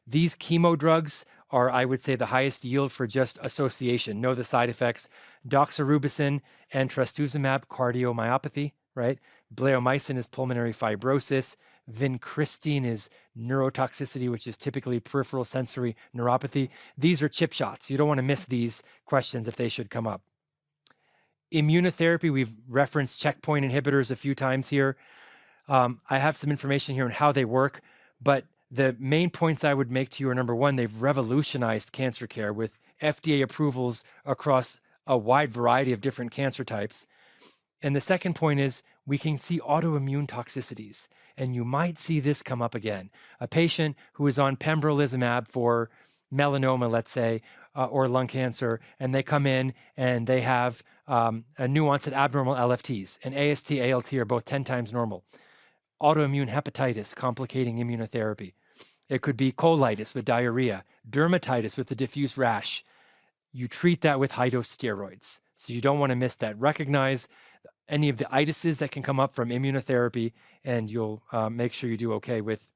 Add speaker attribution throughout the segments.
Speaker 1: These chemo drugs are, I would say, the highest yield for just association. Know the side effects. Doxorubicin and trastuzumab, cardiomyopathy, right? Bleomycin is pulmonary fibrosis. Vincristine is neurotoxicity, which is typically peripheral sensory neuropathy. These are chip shots. You don't want to miss these questions if they should come up. Immunotherapy, we've referenced checkpoint inhibitors a few times here. I have some information here on how they work, but the main points I would make to you are, number one, they've revolutionized cancer care with FDA approvals across a wide variety of different cancer types. And the second point is we can see autoimmune toxicities, and you might see this come up again. A patient who is on pembrolizumab for melanoma, let's say, or lung cancer, and they come in and they have a nuanced abnormal LFTs, and AST, ALT are both 10 times normal. Autoimmune hepatitis complicating immunotherapy. It could be colitis with diarrhea, dermatitis with a diffuse rash. You treat that with high-dose steroids. So you don't want to miss that. Recognize any of the itises that can come up from immunotherapy, and you'll make sure you do okay with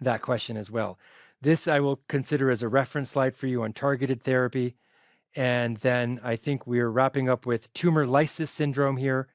Speaker 1: that question as well. This I will consider as a reference slide for you on targeted therapy. And then I think we're wrapping up with tumor lysis syndrome here.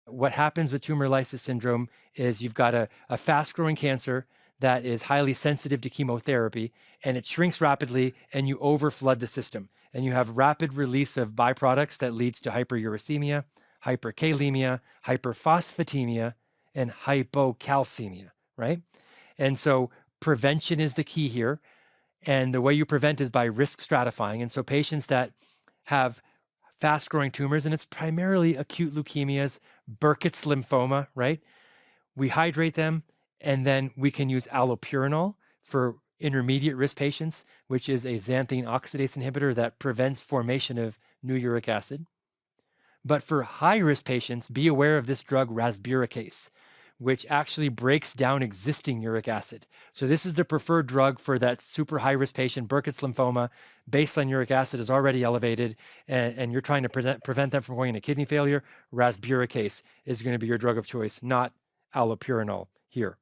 Speaker 1: What happens with tumor lysis syndrome is you've got a fast-growing cancer that is highly sensitive to chemotherapy, and it shrinks rapidly, and you overflood the system. And you have rapid release of byproducts that leads to hyperuricemia, hyperkalemia, hyperphosphatemia, and hypocalcemia, right? And so prevention is the key here. And the way you prevent is by risk stratifying. And so patients that have fast-growing tumors, and it's primarily acute leukemias, Burkitt's lymphoma, right? We hydrate them, and then we can use allopurinol for intermediate risk patients, which is a xanthine oxidase inhibitor that prevents formation of new uric acid. But for high-risk patients, be aware of this drug rasburicase, which actually breaks down existing uric acid. So this is the preferred drug for that super high-risk patient, Burkitt's lymphoma. Baseline uric acid is already elevated, and you're trying to prevent them from going into kidney failure. Rasburicase is going to be your drug of choice, not allopurinol here.